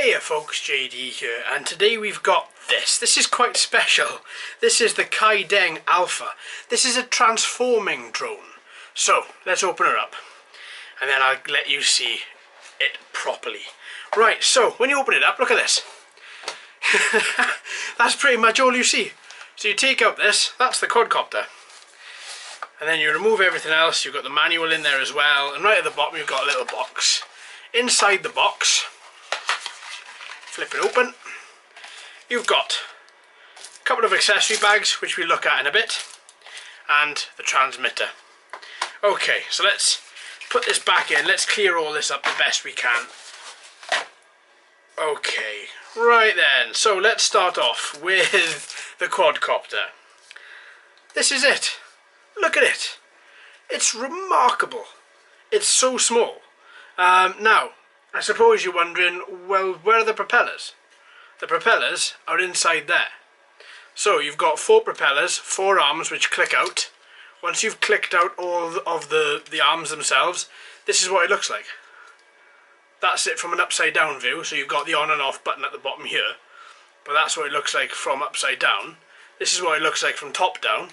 Hey folks, JD here, and today we've got this. This is quite special. This is the Deng Alpha. This is a transforming drone. So, let's open her up, and then I'll let you see it properly. Right, so, when you open it up, look at this. That's pretty much all you see. So you take out this, that's the quadcopter. And then you remove everything else. You've got the manual in there as well, and right at the bottom you've got a little box. Inside the box, flip it open, you've got a couple of accessory bags which we'll look at in a bit, and the transmitter. Okay, so let's put this back in, let's clear all this up the best we can. Okay, right then, so let's start off with the quadcopter. This is it. Look at it. It's remarkable. It's so small. Now, I suppose you're wondering, well, where are the propellers? The propellers are inside there. So you've got 4 propellers, 4 arms which click out. Once you've clicked out all of the arms themselves, this is what it looks like. That's it from an upside down view, so you've got the on and off button at the bottom here. But that's what it looks like from upside down. This is what it looks like from top down.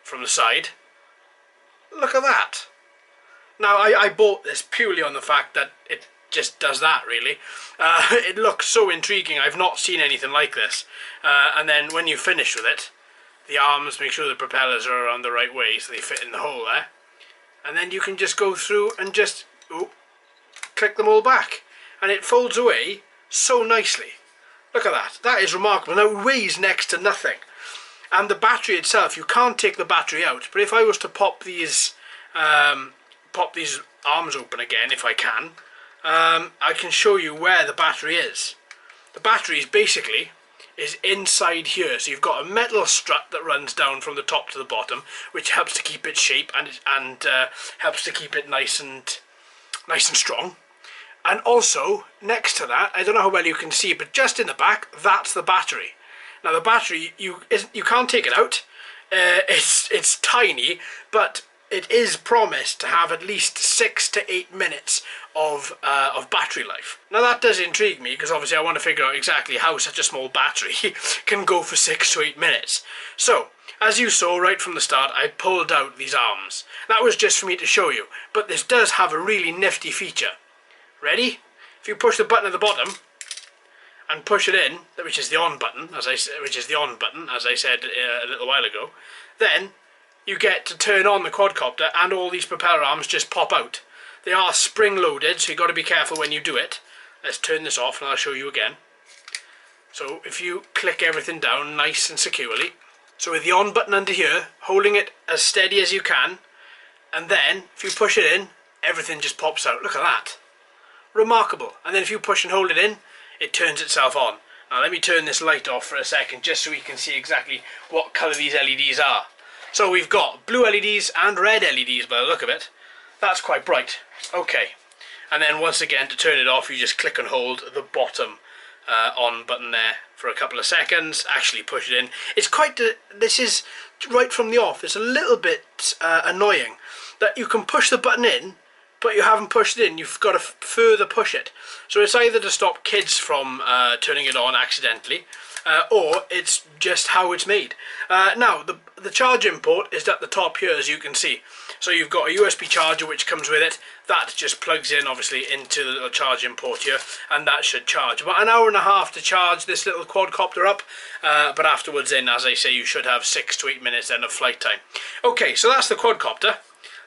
From the side. Look at that. Now I bought this purely on the fact that it just does that really. It looks so intriguing. I've not seen anything like this. And then when you finish with it, the arms, make sure the propellers are on the right way so they fit in the hole there. And then you can just go through and just click them all back. And it folds away so nicely. Look at that. That is remarkable. Now it weighs next to nothing. And the battery itself, you can't take the battery out, but if I was to pop these arms open again, if I can, I can show you where the battery is. The battery is inside here, so you've got a metal strut that runs down from the top to the bottom, which helps to keep its shape and helps to keep it nice and strong. And also, next to that, I don't know how well you can see, but just in the back, that's the battery. Now the battery, you can't take it out. It's tiny, but it is promised to have at least 6 to 8 minutes of battery life. Now that does intrigue me, because obviously I want to figure out exactly how such a small battery can go for 6 to 8 minutes. So, as you saw right from the start, I pulled out these arms. That was just for me to show you, but this does have a really nifty feature. Ready? If you push the button at the bottom, and push it in, which is the on button, as I said a little while ago, then you get to turn on the quadcopter and all these propeller arms just pop out. They are spring loaded, so you've got to be careful when you do it. Let's turn this off and I'll show you again. So if you click everything down nice and securely, so with the on button under here, holding it as steady as you can, and then if you push it in, everything just pops out. Look at that. Remarkable. And then if you push and hold it in, it turns itself on. Now let me turn this light off for a second just so we can see exactly what colour these LEDs are. So we've got blue LEDs and red LEDs by the look of it. That's quite bright. Okay. And then once again, to turn it off, you just click and hold the bottom on button there for a couple of seconds. Actually push it in. It's quite, this is right from the off. It's a little bit annoying that you can push the button in, but you haven't pushed it in, you've got to further push it. So it's either to stop kids from turning it on accidentally, or it's just how it's made. Now, the charging port is at the top here, as you can see. So you've got a USB charger which comes with it. That just plugs in, obviously, into the little charging port here, and that should charge. About an hour and a half to charge this little quadcopter up, but afterwards then, as I say, you should have 6 to 8 minutes then of flight time. Okay, so that's the quadcopter.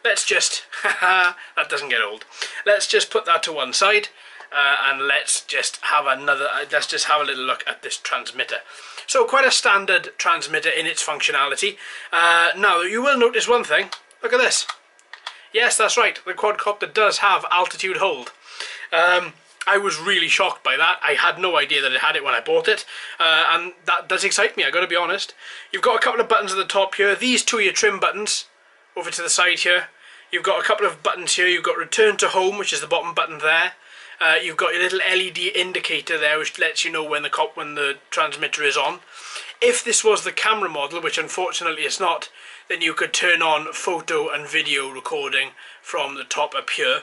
Let's just, that doesn't get old. Let's just put that to one side, and let's just have a little look at this transmitter. So quite a standard transmitter in its functionality. Now you will notice one thing. Look at this. Yes, that's right. The quadcopter does have altitude hold. I was really shocked by that. I had no idea that it had it when I bought it, and that does excite me, I've got to be honest. You've got a couple of buttons at the top here. These two are your trim buttons. Over to the side here, you've got a couple of buttons here. You've got return to home, which is the bottom button there. You've got your little LED indicator there, which lets you know when the transmitter is on. If this was the camera model, which unfortunately it's not, then you could turn on photo and video recording from the top up here.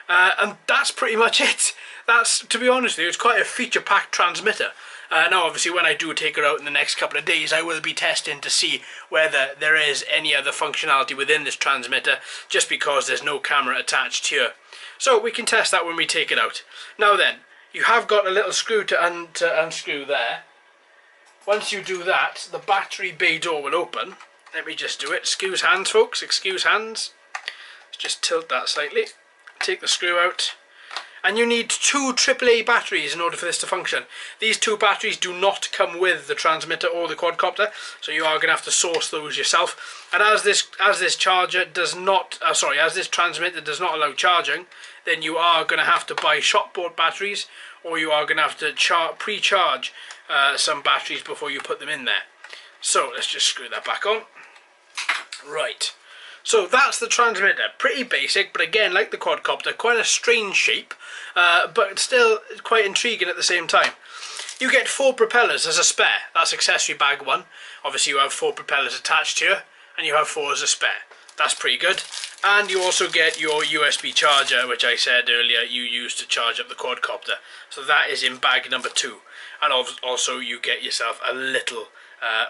And that's pretty much it. that's, to be honest with you, it's quite a feature-packed transmitter. Now obviously when I do take her out in the next couple of days, I will be testing to see whether there is any other functionality within this transmitter, just because there's no camera attached here. So we can test that when we take it out. Now then, you have got a little screw to unscrew there. Once you do that, the battery bay door will open. Let me just do it. Excuse hands, folks, excuse hands. Let's just tilt that slightly. Take the screw out. And you need 2 AAA batteries in order for this to function. These 2 batteries do not come with the transmitter or the quadcopter, so you are going to have to source those yourself. And as this charger does not, as this transmitter does not allow charging, then you are going to have to buy shop-bought batteries, or you are going to have to pre-charge some batteries before you put them in there. So let's just screw that back on. Right. So that's the transmitter, pretty basic, but again, like the quadcopter, quite a strange shape, but still quite intriguing at the same time. You get 4 propellers as a spare. That's accessory bag 1. Obviously you have 4 propellers attached here, and you have 4 as a spare. That's pretty good. And you also get your USB charger, which I said earlier you use to charge up the quadcopter. So that is in bag number 2. And also you get yourself a little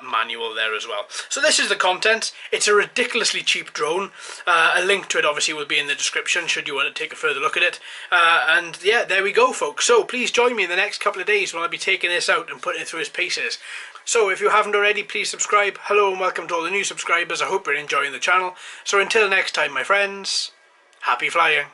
manual there as well. So this is the content. It's a ridiculously cheap drone. A link to it obviously will be in the description should you want to take a further look at it. And yeah, there we go, folks. So please join me in the next couple of days when I'll be taking this out and putting it through its paces. So if you haven't already, please subscribe. Hello and welcome to all the new subscribers. I hope you're enjoying the channel. So until next time, my friends, happy flying.